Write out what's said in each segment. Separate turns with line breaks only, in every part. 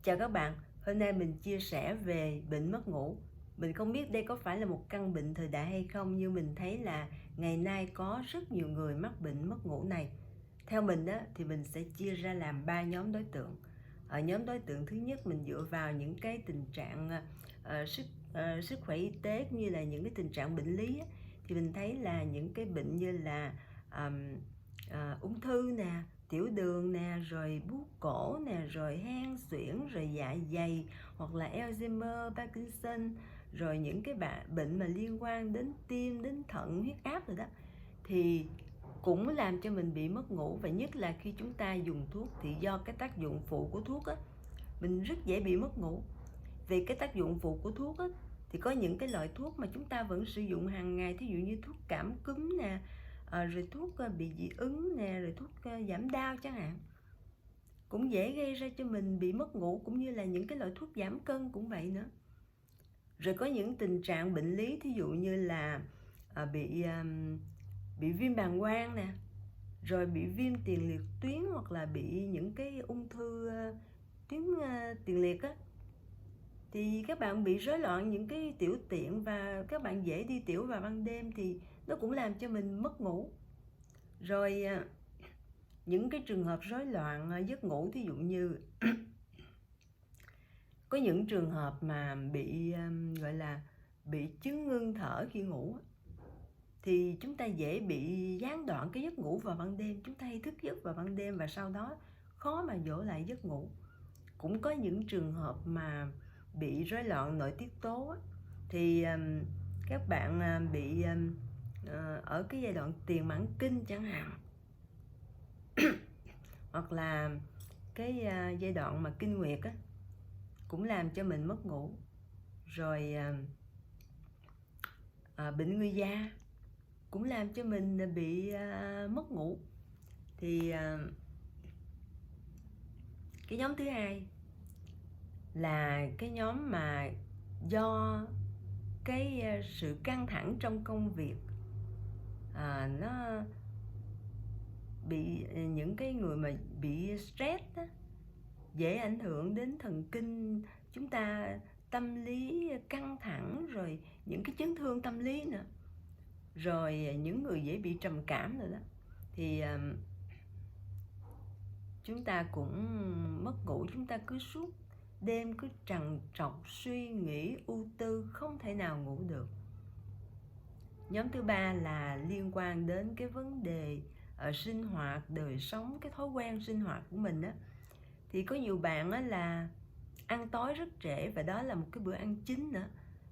Chào các bạn, hôm nay mình chia sẻ về bệnh mất ngủ. Mình không biết đây có phải là một căn bệnh thời đại hay không, nhưng mình thấy là ngày nay có rất nhiều người mắc bệnh mất ngủ này. Theo mình thì mình sẽ chia ra làm 3 nhóm đối tượng. Ở nhóm đối tượng thứ nhất, mình dựa vào những cái tình trạng sức khỏe y tế cũng như là những cái tình trạng bệnh lý thì mình thấy là những cái bệnh như là ung thư nè, tiểu đường nè, rồi buốt cổ nè, rồi hen suyễn, rồi dạ dày, hoặc là Alzheimer, Parkinson, rồi những cái bệnh mà liên quan đến tim, đến thận, huyết áp rồi đó, thì cũng làm cho mình bị mất ngủ. Và nhất là khi chúng ta dùng thuốc thì do cái tác dụng phụ của thuốc mình rất dễ bị mất ngủ. Về cái tác dụng phụ của thuốc thì có những cái loại thuốc mà chúng ta vẫn sử dụng hàng ngày, thí dụ như thuốc cảm cúm nè, rồi thuốc bị dị ứng nè, rồi thuốc giảm đau chẳng hạn, cũng dễ gây ra cho mình bị mất ngủ, cũng như là những cái loại thuốc giảm cân cũng vậy nữa. Rồi có những tình trạng bệnh lý, thí dụ như là bị viêm bàng quang nè, rồi bị viêm tiền liệt tuyến, hoặc là bị những cái ung thư tuyến tiền liệt thì các bạn bị rối loạn những cái tiểu tiện và các bạn dễ đi tiểu vào ban đêm, thì nó cũng làm cho mình mất ngủ. Rồi những cái trường hợp rối loạn giấc ngủ, thí dụ như có những trường hợp mà bị gọi là bị chứng ngưng thở khi ngủ, thì chúng ta dễ bị gián đoạn cái giấc ngủ vào ban đêm. Chúng ta hay thức giấc vào ban đêm và sau đó khó mà dỗ lại giấc ngủ. Cũng có những trường hợp mà bị rối loạn nội tiết tố thì các bạn bị ở cái giai đoạn tiền mãn kinh chẳng hạn, hoặc là cái giai đoạn mà kinh nguyệt cũng làm cho mình mất ngủ. Rồi bệnh người già cũng làm cho mình bị mất ngủ. Thì cái nhóm thứ hai là cái nhóm mà do cái sự căng thẳng trong công việc, nó bị những cái người mà bị stress dễ ảnh hưởng đến thần kinh chúng ta, tâm lý căng thẳng, rồi những cái chấn thương tâm lý nữa, rồi những người dễ bị trầm cảm nữa đó, thì chúng ta cũng mất ngủ. Chúng ta cứ suốt đêm cứ trằn trọc suy nghĩ ưu tư, không thể nào ngủ được. Nhóm thứ ba là liên quan đến cái vấn đề sinh hoạt, đời sống, cái thói quen sinh hoạt của mình thì có nhiều bạn là ăn tối rất trễ, và đó là một cái bữa ăn chính nữa,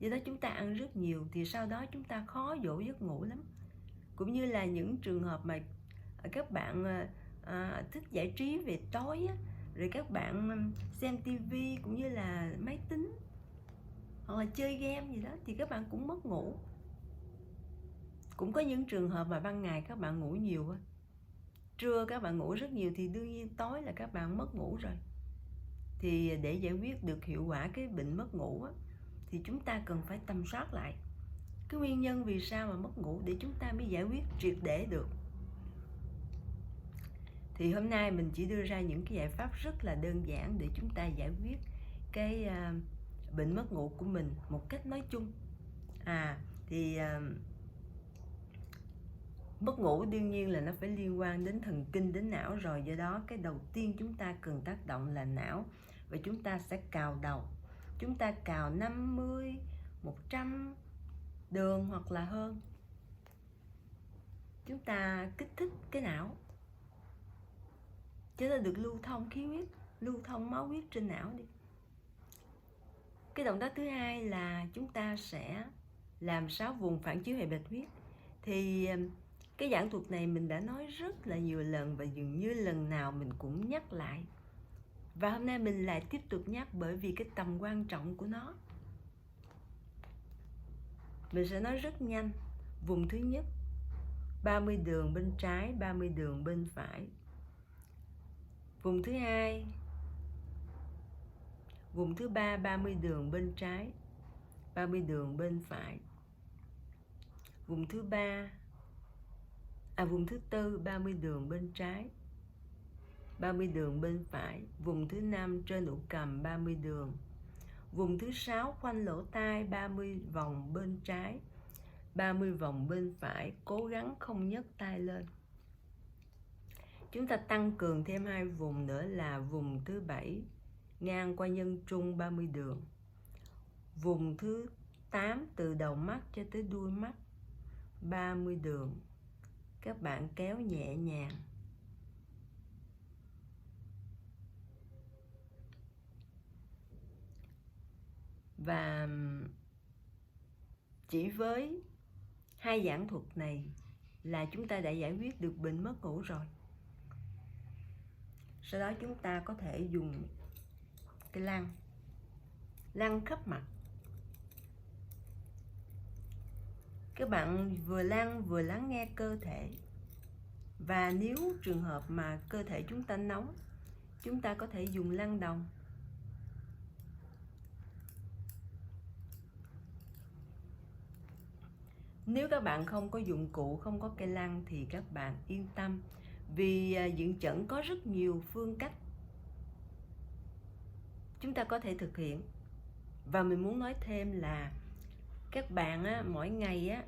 do đó chúng ta ăn rất nhiều thì sau đó chúng ta khó dỗ giấc ngủ lắm. Cũng như là những trường hợp mà các bạn thích giải trí về tối rồi các bạn xem tivi cũng như là máy tính, hoặc là chơi game gì đó, thì các bạn cũng mất ngủ. Cũng có những trường hợp mà ban ngày các bạn ngủ nhiều trưa các bạn ngủ rất nhiều, thì đương nhiên tối là các bạn mất ngủ rồi. Thì để giải quyết được hiệu quả cái bệnh mất ngủ thì chúng ta cần phải tầm soát lại cái nguyên nhân vì sao mà mất ngủ, để chúng ta mới giải quyết triệt để được. Thì hôm nay mình chỉ đưa ra những cái giải pháp rất là đơn giản để chúng ta giải quyết cái bệnh mất ngủ của mình một cách nói chung. Thì mất ngủ đương nhiên là nó phải liên quan đến thần kinh, đến não rồi. Do đó cái đầu tiên chúng ta cần tác động là não, và chúng ta sẽ cào đầu. Chúng ta cào 50, 100 đường hoặc là hơn. Chúng ta kích thích cái não cho nó được lưu thông khí huyết, lưu thông máu huyết trên não đi. Cái động tác thứ hai là chúng ta sẽ làm 6 vùng phản chiếu hệ bạch huyết. Thì cái giảng thuật này mình đã nói rất là nhiều lần, và dường như lần nào mình cũng nhắc lại. Và hôm nay mình lại tiếp tục nhắc, bởi vì cái tầm quan trọng của nó. Mình sẽ nói rất nhanh. Vùng thứ nhất, 30 đường bên trái, 30 đường bên phải. Vùng thứ hai, vùng thứ ba, 30 đường bên trái, 30 đường bên phải. Vùng thứ ba, vùng thứ tư, 30 đường bên trái, 30 đường bên phải. Vùng thứ 5 trên ụ cầm 30 đường. Vùng thứ 6 khoanh lỗ tai 30 vòng bên trái, 30 vòng bên phải, cố gắng không nhấc tay lên. Chúng ta tăng cường thêm 2 vùng nữa là vùng thứ 7 ngang qua nhân trung 30 đường. Vùng thứ 8 từ đầu mắt cho tới đuôi mắt 30 đường. Các bạn kéo nhẹ nhàng. Và chỉ với 2 giảng thuật này là chúng ta đã giải quyết được bệnh mất ngủ rồi. Sau đó chúng ta có thể dùng cái lăn khắp mặt. Các bạn vừa lăn vừa lắng nghe cơ thể. Và nếu trường hợp mà cơ thể chúng ta nóng, chúng ta có thể dùng lăn đồng. Nếu các bạn không có dụng cụ, không có cây lăn thì các bạn yên tâm. Vì dưỡng chẩn có rất nhiều phương cách chúng ta có thể thực hiện. Và mình muốn nói thêm là các bạn mỗi ngày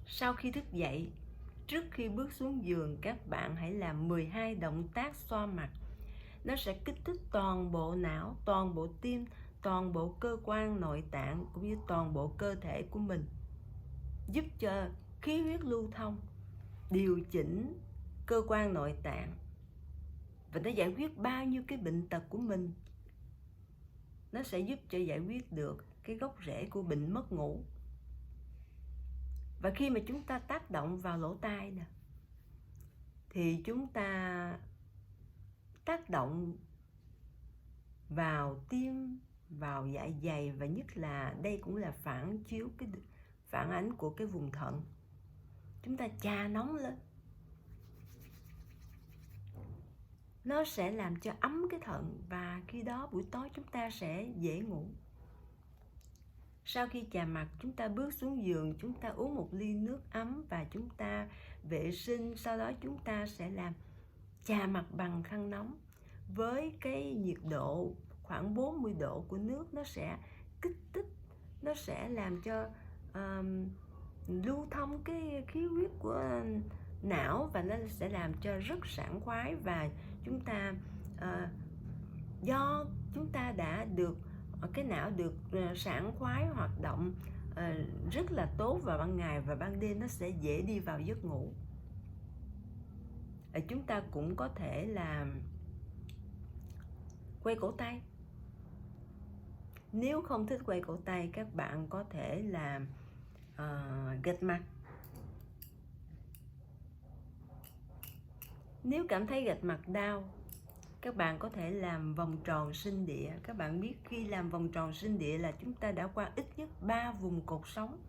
sau khi thức dậy, trước khi bước xuống giường, các bạn hãy làm 12 động tác xoa mặt. Nó sẽ kích thích toàn bộ não, toàn bộ tim, toàn bộ cơ quan nội tạng cũng như toàn bộ cơ thể của mình, giúp cho khí huyết lưu thông, điều chỉnh cơ quan nội tạng, và nó giải quyết bao nhiêu cái bệnh tật của mình. Nó sẽ giúp cho giải quyết được cái gốc rễ của bệnh mất ngủ. Và khi mà chúng ta tác động vào lỗ tai nè, thì chúng ta tác động vào tim, vào dạ dày, và nhất là đây cũng là phản ánh của cái vùng thận. Chúng ta chà nóng lên, nó sẽ làm cho ấm cái thận, và khi đó buổi tối chúng ta sẽ dễ ngủ. Sau khi chà mặt, chúng ta bước xuống giường, chúng ta uống một ly nước ấm và chúng ta vệ sinh. Sau đó chúng ta sẽ làm chà mặt bằng khăn nóng với cái nhiệt độ khoảng 40 độ của nước. Nó sẽ kích thích, nó sẽ làm cho lưu thông cái khí huyết của não, và nó sẽ làm cho rất sảng khoái. Và chúng ta do chúng ta đã được cái não được sảng khoái hoạt động rất là tốt vào ban ngày, và ban đêm nó sẽ dễ đi vào giấc ngủ. Chúng ta cũng có thể là quay cổ tay. Nếu không thích quay cổ tay, các bạn có thể là gật mặt. Nếu cảm thấy gật mặt đau, các bạn có thể làm vòng tròn sinh địa. Các bạn biết khi làm vòng tròn sinh địa là chúng ta đã qua ít nhất 3 vùng cột sống.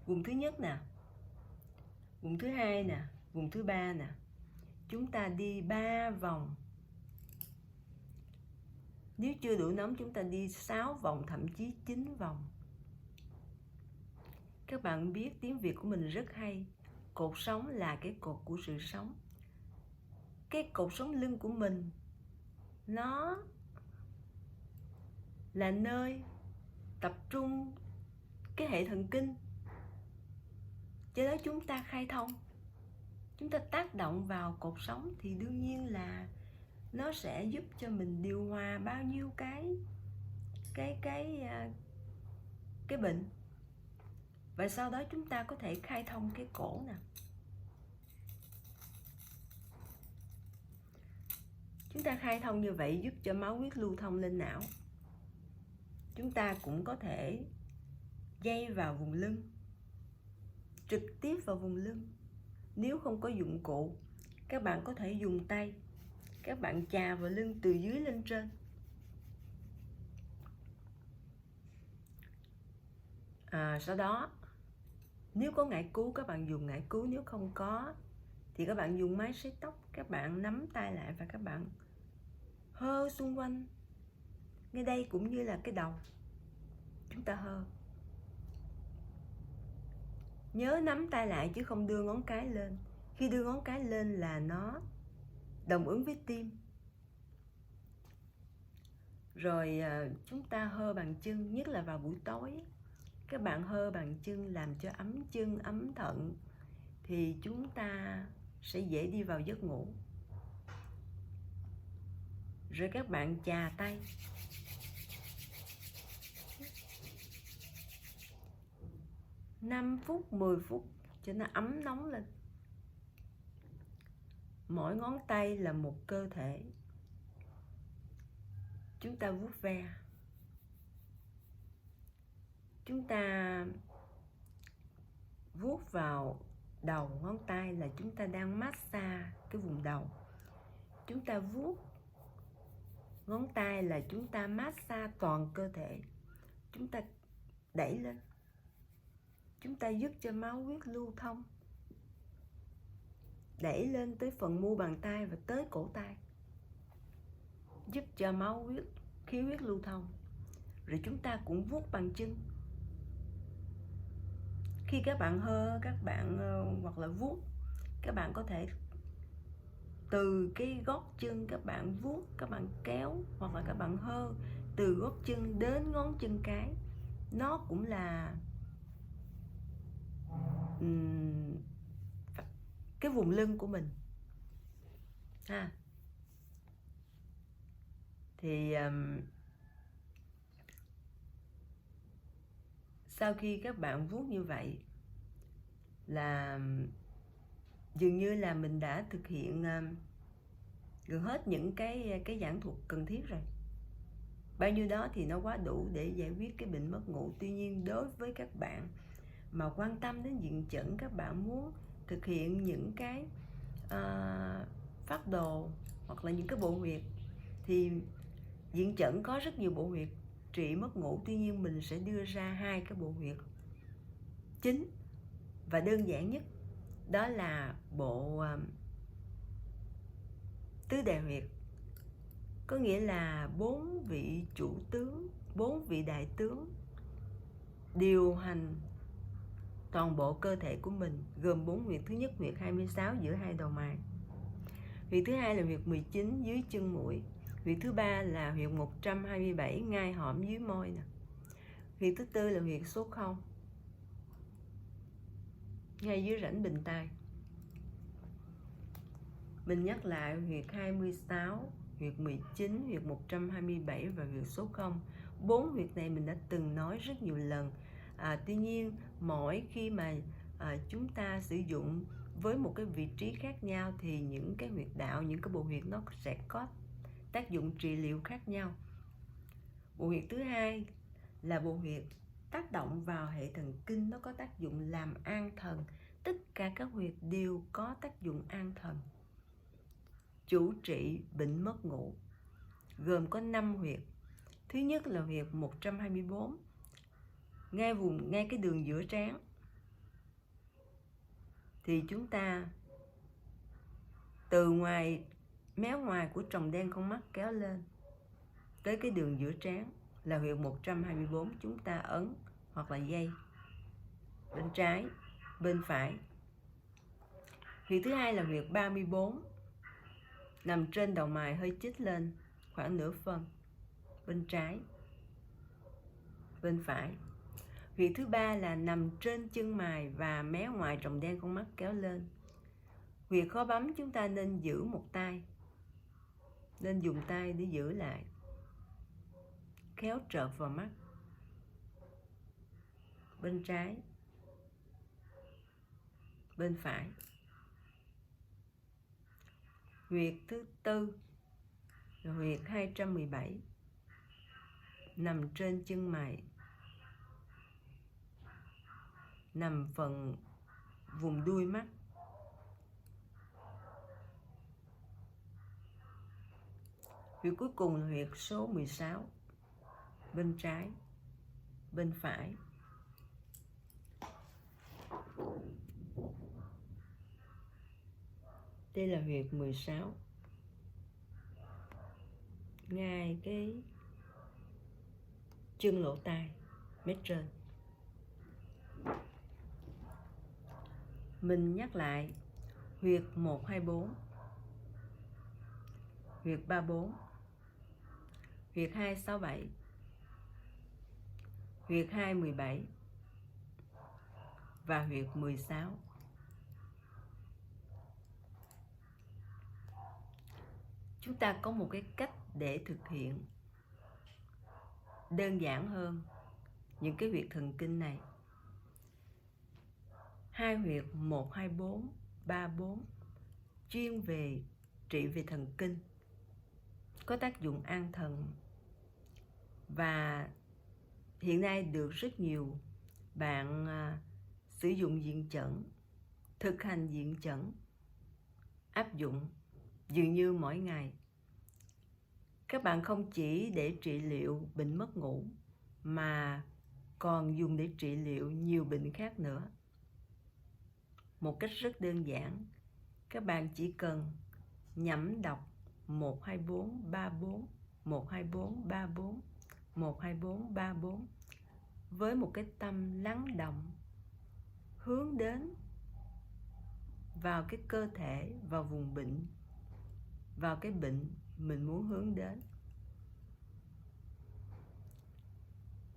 Vùng thứ nhất nè, vùng thứ hai nè, vùng thứ ba nè. Chúng ta đi 3 vòng. Nếu chưa đủ nóng, chúng ta đi 6 vòng, thậm chí 9 vòng. Các bạn biết tiếng Việt của mình rất hay. Cột sống là cái cột của sự sống. Cái cột sống lưng của mình, nó là nơi tập trung cái hệ thần kinh. Do đó chúng ta khai thông, chúng ta tác động vào cột sống thì đương nhiên là nó sẽ giúp cho mình điều hòa bao nhiêu cái bệnh. Và sau đó chúng ta có thể khai thông cái cổ nè. Chúng ta khai thông như vậy giúp cho máu huyết lưu thông lên não. Chúng ta cũng có thể dây vào vùng lưng, trực tiếp vào vùng lưng. Nếu không có dụng cụ, các bạn có thể dùng tay. Các bạn chà vào lưng từ dưới lên trên. Sau đó, nếu có ngải cứu, các bạn dùng ngải cứu. Nếu không có thì các bạn dùng máy sấy tóc. Các bạn nắm tay lại và các bạn hơ xung quanh. Ngay đây cũng như là cái đầu, chúng ta hơ. Nhớ nắm tay lại chứ không đưa ngón cái lên. Khi đưa ngón cái lên là nó đồng ứng với tim. Rồi chúng ta hơ bàn chân, nhất là vào buổi tối. Các bạn hơ bàn chân làm cho ấm chân, ấm thận, thì chúng ta sẽ dễ đi vào giấc ngủ. Rồi các bạn chà tay. Năm phút, 10 phút cho nó ấm nóng lên. Mỗi ngón tay là một cơ thể. Chúng ta vuốt ve. Chúng ta vuốt vào đầu ngón tay là chúng ta đang massage cái vùng đầu. Chúng ta vuốt ngón tay là chúng ta massage toàn cơ thể. Chúng ta đẩy lên. Chúng ta giúp cho máu huyết lưu thông. Đẩy lên tới phần mu bàn tay và tới cổ tay. Giúp cho máu huyết, khí huyết lưu thông. Rồi chúng ta cũng vuốt bàn chân. Khi các bạn hơ, các bạn hoặc là vuốt, các bạn có thể từ cái gót chân các bạn vuốt, các bạn kéo, hoặc là các bạn hơ từ gót chân đến ngón chân cái. Nó cũng là cái vùng lưng của mình ha. Thì sau khi các bạn vuốt như vậy là dường như là mình đã thực hiện gần hết những cái giảng thuật cần thiết rồi. Bao nhiêu đó thì nó quá đủ để giải quyết cái bệnh mất ngủ. Tuy nhiên đối với các bạn mà quan tâm đến diện chẩn, các bạn muốn thực hiện những cái phác đồ hoặc là những cái bộ huyệt, thì diện chẩn có rất nhiều bộ huyệt trị mất ngủ. Tuy nhiên mình sẽ đưa ra 2 cái bộ huyệt chính và đơn giản nhất. Đó là bộ tứ đại huyệt, có nghĩa là 4 vị chủ tướng, 4 vị đại tướng điều hành toàn bộ cơ thể của mình, gồm 4 huyệt. Thứ nhất, huyệt 26 giữa 2 đầu mày. Huyệt thứ hai là huyệt 19 dưới chân mũi. Huyệt thứ ba là huyệt 127 ngay hõm dưới môi nè. Huyệt thứ tư là huyệt số 0 ngay dưới rãnh bình tai. Mình nhắc lại huyệt 26, huyệt 19, huyệt 127 và huyệt số 0. 4 huyệt này mình đã từng nói rất nhiều lần. Tuy nhiên mỗi khi mà chúng ta sử dụng với một cái vị trí khác nhau thì những cái huyệt đạo, những cái bộ huyệt nó sẽ có tác dụng trị liệu khác nhau. Bộ huyệt thứ hai là bộ huyệt tác động vào hệ thần kinh, nó có tác dụng làm an thần. Tất cả các huyệt đều có tác dụng an thần, chủ trị bệnh mất ngủ, gồm có 5 huyệt. Thứ nhất là huyệt 124, ngay cái đường giữa trán. Thì chúng ta từ méo ngoài của tròng đen con mắt kéo lên tới cái đường giữa trán là huyệt 124. Chúng ta ấn hoặc là dây bên trái, bên phải. Huyệt thứ hai là huyệt 34, nằm trên đầu mày hơi chích lên khoảng nửa phân, bên trái, bên phải. Huyệt thứ ba là nằm trên chân mày và mé ngoài tròng đen con mắt kéo lên. Huyệt khó bấm chúng ta nên giữ một tay, nên dùng tay để giữ lại, khéo trợt vào mắt, bên trái, bên phải. Huyệt thứ tư là huyệt 217, nằm trên chân mày, nằm phần vùng đuôi mắt. Huyệt cuối cùng là huyệt số 16, bên trái, bên phải. Đây là huyệt 16, ngay cái chân lỗ tai, mé trên. Mình nhắc lại huyệt 124 huyệt 34, huyệt 267, huyệt 217 và huyệt 16. Chúng ta có một cái cách để thực hiện đơn giản hơn những cái huyệt thần kinh này. Hai huyệt 1, 2, 4, 3, 4 chuyên về trị về thần kinh, có tác dụng an thần, và hiện nay được rất nhiều bạn sử dụng diện chẩn, thực hành diện chẩn, áp dụng dường như mỗi ngày. Các bạn không chỉ để trị liệu bệnh mất ngủ mà còn dùng để trị liệu nhiều bệnh khác nữa. Một cách rất đơn giản, các bạn chỉ cần nhẩm đọc 12434, 12434, 12434 với một cái tâm lắng động, hướng đến vào cái cơ thể, vào vùng bệnh, vào cái bệnh mình muốn hướng đến.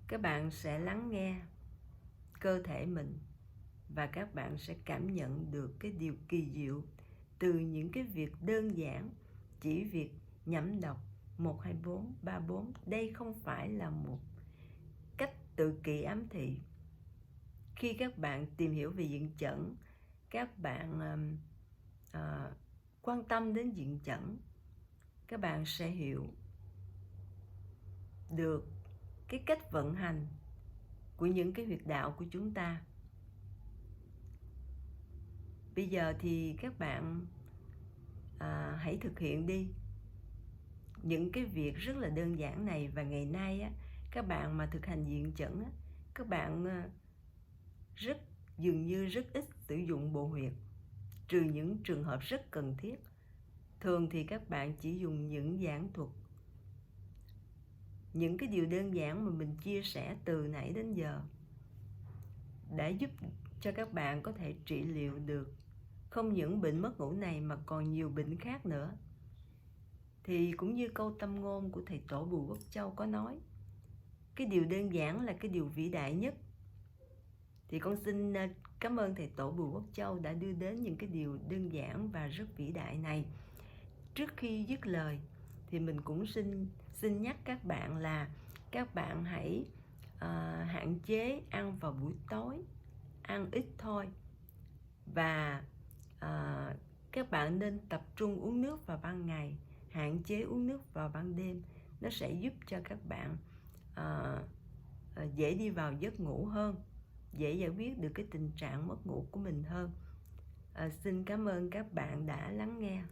Các bạn sẽ lắng nghe cơ thể mình và các bạn sẽ cảm nhận được cái điều kỳ diệu từ những cái việc đơn giản, chỉ việc nhẩm đọc 12434. Đây không phải là một cách tự kỷ ám thị. Khi các bạn tìm hiểu về diện chẩn, các bạn quan tâm đến diện chẩn, các bạn sẽ hiểu được cái cách vận hành của những cái huyệt đạo của chúng ta. Bây giờ thì các bạn hãy thực hiện đi những cái việc rất là đơn giản này. Và ngày nay á, các bạn mà thực hành diện chẩn á, các bạn dường như rất ít sử dụng bộ huyệt, trừ những trường hợp rất cần thiết. Thường thì các bạn chỉ dùng những giảng thuật, những cái điều đơn giản mà mình chia sẻ từ nãy đến giờ đã giúp cho các bạn có thể trị liệu được không những bệnh mất ngủ này mà còn nhiều bệnh khác nữa. Thì cũng như câu tâm ngôn của thầy Tổ Bùi Quốc Châu có nói, cái điều đơn giản là cái điều vĩ đại nhất. Thì con xin cảm ơn thầy Tổ Bùi Quốc Châu đã đưa đến những cái điều đơn giản và rất vĩ đại này. Trước khi dứt lời thì mình cũng xin nhắc các bạn là các bạn hãy hạn chế ăn vào buổi tối, ăn ít thôi, và các bạn nên tập trung uống nước vào ban ngày, hạn chế uống nước vào ban đêm. Nó sẽ giúp cho các bạn dễ đi vào giấc ngủ hơn, dễ giải quyết được cái tình trạng mất ngủ của mình hơn. Xin cảm ơn các bạn đã lắng nghe.